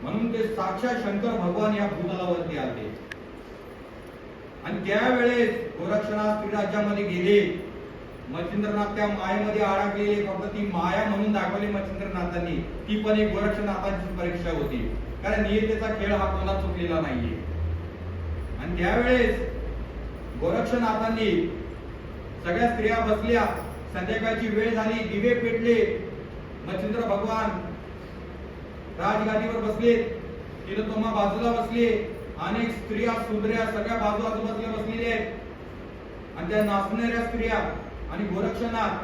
म्हणून ते साक्षात शंकर भगवान या भूतलावरती आले. आणि त्यावेळेस गोरक्षनाथ श्रीराज्यामध्ये गेले. मच्छिंद्रनाथ त्या मायेमध्ये अडकलेले, फक्त ती माया म्हणून दाखवली मच्छिंद्रनाथांनी. ती पण एक गोरक्षनाथांची परीक्षा होती, कारण नियतीचा खेळ हा कोणा चुकलेला नाहीये. आणि त्यावेळेस गोरक्षनाथांनी सगळ्या स्त्रिया बसल्या, संध्याकाळची वेळ झाली, दिवे पेटले, मच्छिंद्र भगवान राजगादीवर बसले, तिलोत्तमा बाजूला बसले, अनेक स्त्रिया सुंदर्या सगळ्या बाजू आजूबाजूला बसलेल्या आहेत. आणि त्या नाचणाऱ्या स्त्रिया आणि गोरक्षनाथ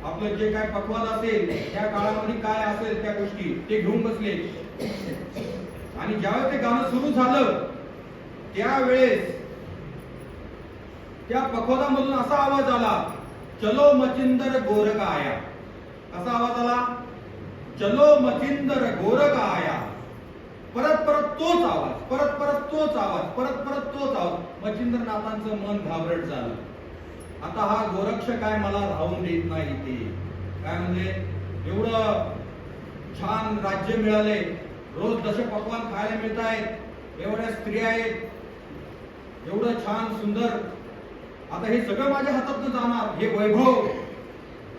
आपलं जे काय पक्वाद असेल, त्या काळामध्ये काय असेल त्या गोष्टी ते घेऊन बसले. आणि ज्यावेळेस ते गाणं सुरू झालं त्यावेळेस त्या पखवादामधून असा आवाज आला, चलो मचिंदर गोरख आया. असा आवाज आला, चलो मचिंदर गोरख आया. परत परत तोच आवाज, परत परत तोच आवाज, परत परत तोच आवाज. मच्छिंद्रनाथांचं मन घाबरट झालं. आता हा गोरक्ष काय मला राहून देत नाही. ते काय म्हणजे एवढं छान राज्य मिळाले, रोज दश पकवान खायला मिळत आहेत, एवढ्या स्त्रिया आहेत, एवढं छान सुंदर, आता हे सगळं माझ्या हातातून जाणार, हे वैभव,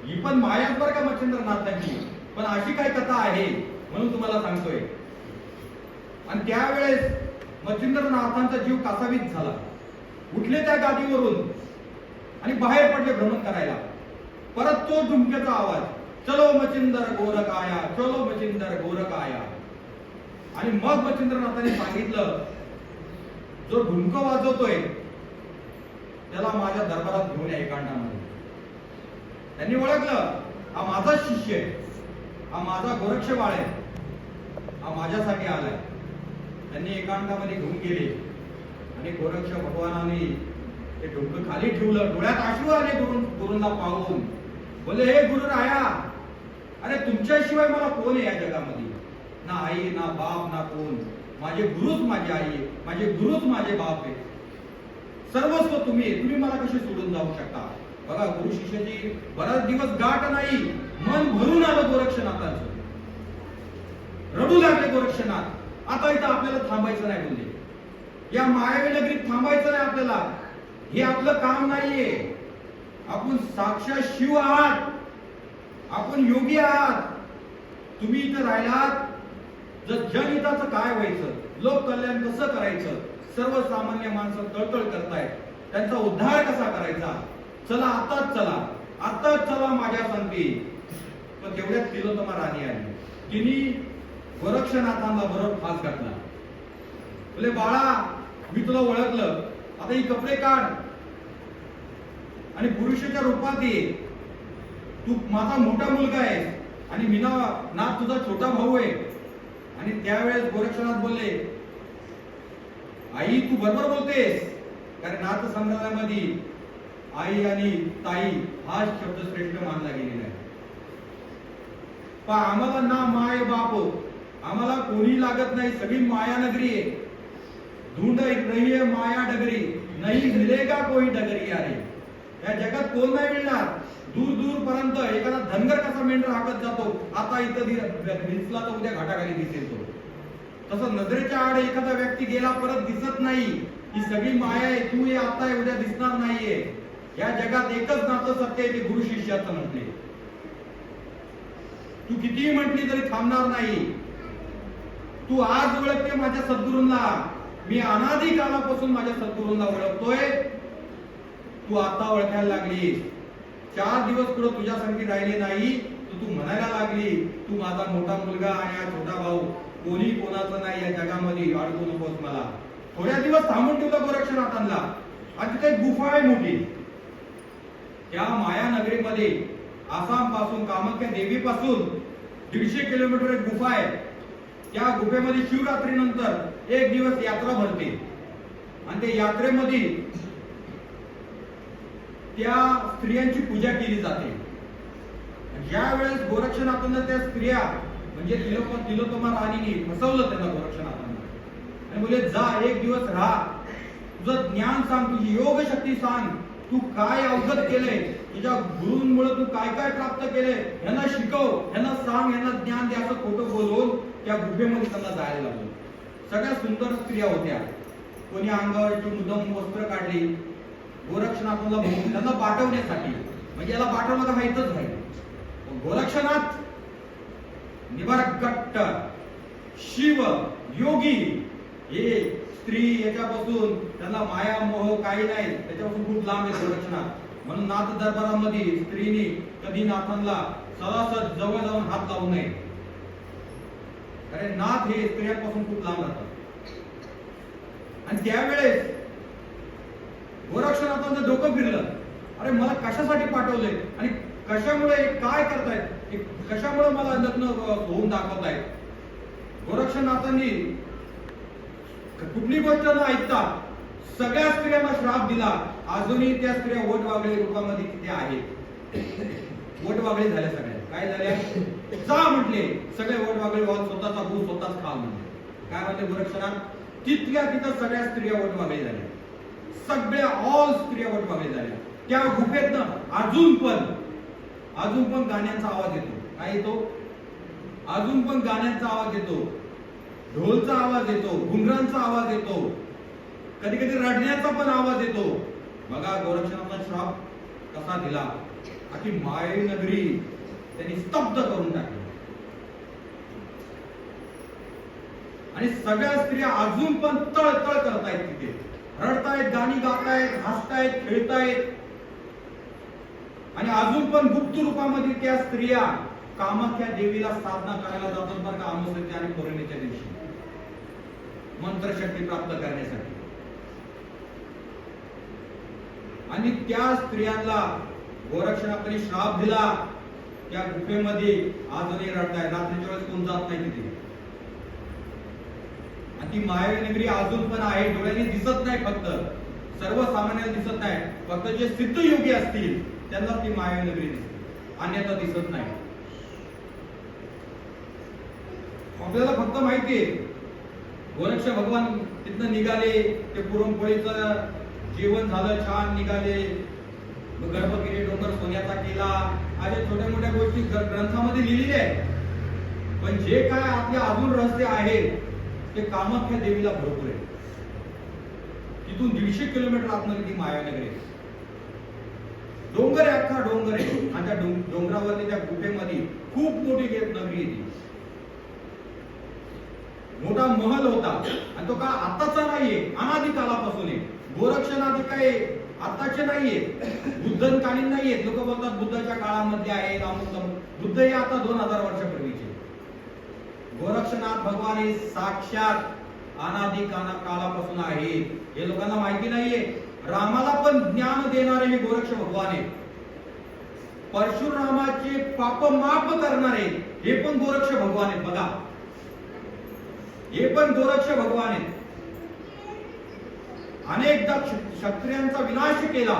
ही पण मायाच बरं का मच्छिंद्रनाथांची. पण अशी काय कथा आहे म्हणून तुम्हाला सांगतोय. आणि त्यावेळेस मच्छिंद्रनाथांचा जीव कासावीस झाला. उठले त्या गादीवरून आणि बाहेर पडले भ्रमण करायला. परत तो डुमक्याचा आवाज, चलो मच्छिंदर गोरख आया, चलो मच्छिंदर गोरख आया. आणि मग मच्छिंद्रनाथांनी सांगितलं, जो ढुमकं वाजवतोय त्याला माझ्या दरबारात घेऊन या एकांतामध्ये. त्यांनी ओळखलं, हा माझा शिष्य आहे, हा माझा गोरक्ष बाळ आहे, हा माझ्यासाठी आलाय. त्यांनी एकांतामध्ये घेऊन गेले आणि गोरक्ष भगवानाने ते डोकं खाली ठेवलं. डोळ्यात अश्रू आले गुरूंना पाहून. बोले, हे गुरु राया, अरे तुमच्याशिवाय मला कोण आहे या जगामध्ये? ना आई, ना बाप, ना कोण. माझे गुरुच माझी आई आहे, माझे गुरुच माझे बाप आहे, सर्वस्व तुम्ही. तुम्ही मला कसे सोडून जाऊ शकता? बघा, गुरु शिष्याची बराच दिवस गाठ नाही, मन भरून आलं गोरक्षनाथांचं. रडू लागले गोरक्षनाथ. आता इथं आपल्याला थांबायचं नाही बोलले. या मायावी नगरीत थांबायचं नाही आपल्याला. हे आपलं काम नाहीये. आपण साक्षात शिव आहात, आपण योगी आहात. तुम्ही इथं राहिलात, जर जनहिताचं काय व्हायचं, लोक कल्याण कसं करायचं, सर्वसामान्य माणसं तळतळ करतायत, त्यांचा उद्धार कसा करायचा, चला आताच चला, आताच चला माझ्या संगती. पण तेवढ्यात तिलोत्तमा राणी आली. तिने गोरक्षनाथांना बरोबर फास घातला. बोले, बाळा, मी तुला ओळखलं, आता ही कपडे काढ आणि पुरुषाच्या रूपात ये. तू माझा मोठा मुलगा आहे आणि मीना नाथ तुझा छोटा भाऊ आहे. आणि त्यावेळेस गोरक्षनाथ बोलले, आई तू बरोबर बोलतेस, कारण नाथ संग्रहामध्ये आई आणि ताई हा शब्द श्रेष्ठ मानला गेलेला आहे. पण आम्हाला ना माय बाप, आम्हाला कोणी लागत नाही, सगळी माया नगरी आहे. ढूंढ रही है माया डगरी, नहीं मिलेगा कोई डगरिया रे. या जगात कोण नाही मिळणार. दूर दूर पर्यंत एखादा धनगर कसा मेंढर हाकत जातो, आता इथं दिसला तर उद्या घाटाखाली दिसेल तो. तसं नजरेच्या आड एखादा व्यक्ती गेला परत दिसत नाही. ही सगळी माया आहे. तू ये आता आहे, उद्या दिसणार नाहीये. या जगात एकच नातं सत्य आहे, ते गुरु शिष्याचं म्हटले. तू कितीही म्हटली तरी थांबणार नाही. तू आज ओळखते माझ्या सद्गुरूंना, मी अनादी कालापासून माझ्या सद्गुरूंना ओळखतोय. तू आता ओळखायला लागली. 4 दिवस पुढे तुझ्या संगती राहिले नाही, तू म्हणायला लागली, तू माझा मोठा मुलगा आणि हा छोटा भाऊ, कोणी कोणाचं नाही या जगामध्ये, अडकू नकोस मला. थोड्या दिवस थांबून ठेवलं गोरक्षनाथांना. आणि तिथे एक गुफा आहे मोठी. त्या माया नगरीमध्ये आसाम पासून, कामाख्या देवी पासून 150 किलोमीटर एक गुफा आहे. त्या गुफेमध्ये शिवरात्रीनंतर एक दिवस यात्रा भरते आणि त्या यात्रेमध्ये त्या स्त्रियांची पूजा केली जाते. ज्या वेळेस गोरक्षनाथांना त्या स्त्रिया म्हणजे तिलोत्तमा राणीने फसवलं त्यांना गोरक्षनाथांना आणि बोले, जा एक दिवस राहा, तुझं ज्ञान सांग, तुझी योग शक्ती सांग, तू काय अवगत केलंय, तुझ्या गुरूंमुळे तू काय काय प्राप्त केलंय, यांना शिकव, यांना सांग, यांना ज्ञान दे. असं खोटं बोलून त्या गुफेमध्ये त्यांना जायला लागलं. सगळ्या सुंदर स्त्रिया होत्या. कोणी अंगावरची मुदम वस्त्र काढली गोरक्षनाथांना त्यांना पाठवण्यासाठी, म्हणजे याला पाठवलं तर माहीतच नाही. गोरक्षनाथ निबरगट्ट शिव योगी हे स्त्री याच्यापासून त्यांना माया मोह काही नाही, त्याच्यापासून खूप लांब आहे गोरक्षनाथ. म्हणून नाथ दरबारामध्ये स्त्रीने कधी नाथांना सरासर जवळ जाऊन हात लावू नये, कारण नाथ हे स्त्रियांपासून खूप लांब राहतात. आणि त्यावेळेस गोरक्षनाथांचं डोकं फिरलं, अरे मला कशासाठी पाठवलंय आणि कशामुळे काय करतायत, कशामुळे मला लग्न होऊन दाखवतायत. गोरक्षनाथांनी कुठली गोष्ट न ऐकता सगळ्या स्त्रियांना श्राप दिला. अजूनही त्या स्त्रिया वटवागळे रूपामध्ये तिथे आहेत. वटवागळे झाल्या सगळ्या. काय झाल्या? जा म्हटले सगळे वटवागळे, स्वतःचा भू स्वतःच खा म्हणले. काय म्हणले गोरक्षनाथ? तिथल्या तिथं सगळ्या स्त्रिया वटवागळे झाल्या. सगळ्या ऑल स्त्रिया वटवागळे झाल्या. त्या गुफेतनं अजून पण गाण्यांचा आवाज येतो. काय येतो? अजून पण गाण्यांचा आवाज येतो, ढोलचा आवाज येतो, घुंगरांचा आवाज येतो, कधी कधी रडण्याचा पण आवाज येतो. बघा गोरक्षनाथांना श्राप कसा दिला. अख्खी माय नगरी त्यांनी स्तब्ध करून टाकली. आणि सगळ्या स्त्रिया अजून पण तळतळ करतायत, तिथे रडतायत, गाणी गातायत, हसतायत, खेळतायत. आणि अजून पण गुप्त रूपामध्ये त्या स्त्रिया कामाख्या देवीला साधना करायला जातात बरं का, अमावस्येच्या आणि पौर्णिमेच्या दिवशी मंत्रशक्ती प्राप्त करण्यासाठी. आणि त्या स्त्रियांना गोरक्षनाथांनी श्राप दिला. त्या गुफेमध्ये आजही रडताय. रात्रीच्या वेळेस कोण जात नाही तिथे. आणि ती मायावी नगरी अजून पण आहे. डोळ्यांनी दिसत नाही, फक्त सर्वसामान्यांना दिसत नाही. फक्त जे सिद्ध योगी असतील त्यांना ती मायावी नगरी दिसते, अन्यथा दिसत नाही. आपल्याला फक्त माहितीये गोरक्ष भगवान तिथनं निघाले, ते पुरणपोळीचं जेवण झालं, छान निघाले, गर्भगिरी डोंगर सोन्याचा केला, अशा छोट्या मोठ्या गोष्टी ग्रंथामध्ये लिहिलेल्या आहेत. पण जे काय आपल्या अजून रहस्य आहे ते कामाख्या देवीला भरपूर आहे. तिथून 150 किलोमीटर आतमध्ये ती मायानगरी आहे. डोंगर आहे, अख्खा डोंगर आहे. आणि त्या डोंगरावरती त्या गुफेमध्ये खूप मोठी नगरी आहे. मोठा महल होता आणि तो का आताचा नाहीये, अनादी कालापासून आहे. गोरक्षनाथ काय आताचे नाहीये, बुद्धकालीन नाहीये. लोक बोलतात बुद्धाच्या काळामध्ये आहे, बुद्ध हे आता 2000 वर्षापूर्वीचे. गोरक्षनाथ भगवान हे साक्षात अनादी कालापासून आहे. हे लोकांना माहिती नाहीये. रामाला पण ज्ञान देणारे हे गोरक्ष भगवान आहे. परशुरामाचे पाप माफ करणारे हे पण गोरक्ष भगवान आहेत. बघा, हे पण गोरक्ष भगवान आहेत. अनेकदा क्षत्रियांचा विनाश केला,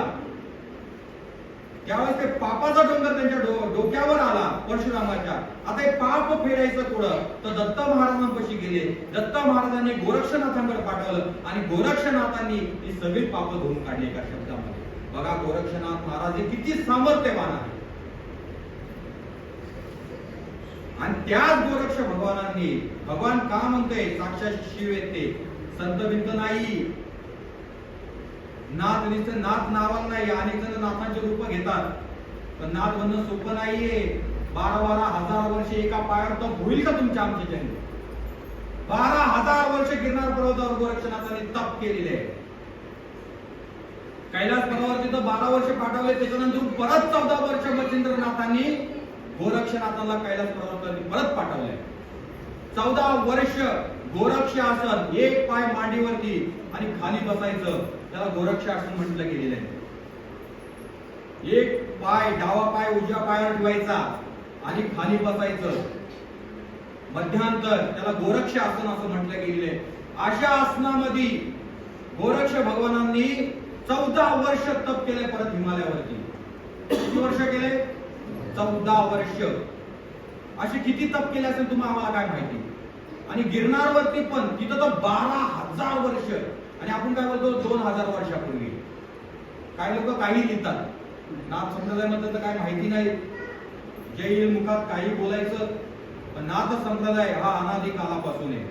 त्यावेळेस ते पापाचा डोंगर त्यांच्या डोक्यावर आला परशुरामाच्या. आता हे पाप फेडायचं कुठं, तर दत्त महाराजांपाशी गेले. दत्त महाराजांनी गोरक्षनाथांकडे पाठवलं आणि गोरक्षनाथांनी ही सगळी पाप धुवून काढली एका शब्दामध्ये. बघा गोरक्षनाथ महाराज हे किती सामर्थ्यवान आहे. आणि त्याच गोरक्ष भगवानांनी, भगवान का म्हणतोय साक्षात शिव येते, संत बिंत नाही, नाथ नुसतं नाथ नावाला नाही. अनेक जण नाथांचे रूप घेतात, पण नाथ बनणं सोपं नाहीये. 12 हजार वर्ष एका पायावर तर होईल का तुमच्या आमच्या जन्म? 12,000 वर्ष गिरनार पर्वतावर गोरक्षनाथांनी तप केलेले आहे. कैलास पर्वतावर तिथं 12 वर्ष पाठवले, त्याच्यानंतर परत 14 वर्ष मच्छिंद्रनाथांनी गोरक्षनाथांना कैलास पर्वतावर परत पाठवलंय. 14 वर्ष गोरक्ष आसन, एक पाय मांडीवरती आणि खाली बसायचं, त्याला गोरक्ष आसन म्हटलं गेलेलं आहे. एक पाय, डावा पाय उजव्या पायावर ठेवायचा आणि खाली बसायचं, मध्यांतर, त्याला गोरक्ष आसन असं म्हटलं गेलेलं आहे. अशा आसनामध्ये गोरक्ष भगवानांनी 14 वर्ष तप केले. परत हिमालयावरती किती वर्ष केले? 14 वर्ष. असे किती तप केले असेल तुम्हाला आम्हाला काय माहिती. आणि गिरनारवरती पण तिथं तर 12,000 वर्ष. आणि आपण काय बोलतो 2000 वर्षापूर्वी. काही लोक काही लिहितात, नाथ संप्रदायामध्ये तर काय माहिती नाही, जय मुखात काही बोलायचं. पण नाथ संप्रदाय हा अनादी कालापासून आहे.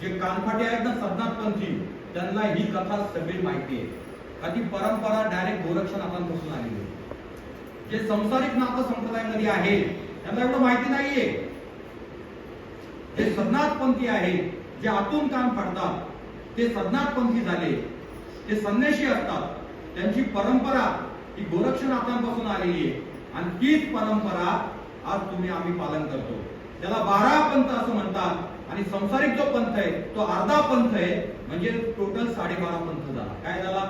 जे कानफाटे आहेत ना सद्नाथपंथी, त्यांना ही कथा सगळी माहिती आहे का ती परंपरा डायरेक्ट गोरक्षनाथांपासून आलेली आहे. जे संसारिक नाथ संप्रदायामध्ये आहे त्यांना एवढं माहिती नाहीये. जे सद्नाथपंथी आहेत, जे आतून कान फाडतात, ते सद्नाथपंथी झाले, ते संन्याशी असतात. त्यांची परंपरा ही गोरक्षनाथांपासून आलेली आहे आणि तीच परंपरा आज आम्ही पालन करतो. त्याला 12 पंथ असं म्हणतात आणि संसारिक जो पंथ आहे तो अर्धा पंथ आहे, म्हणजे टोटल 12.5 पंथ झाला. काय झाला?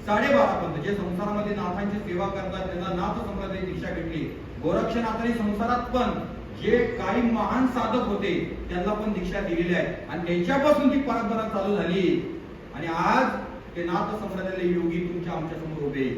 12.5 पंथ. जे संसारामध्ये नाथांची सेवा करतात त्यांना नाथ संप्रदायाची दीक्षा भेटली. गोरक्षनाथांनी संसारात पण जे काही महान साधक होते त्यांना पण दीक्षा दिलेली आहे आणि त्यांच्यापासून ती परंपरा चालू झाली आणि आज ते नाथ संप्रदायातले योगी तुमच्या आमच्या समोर उभे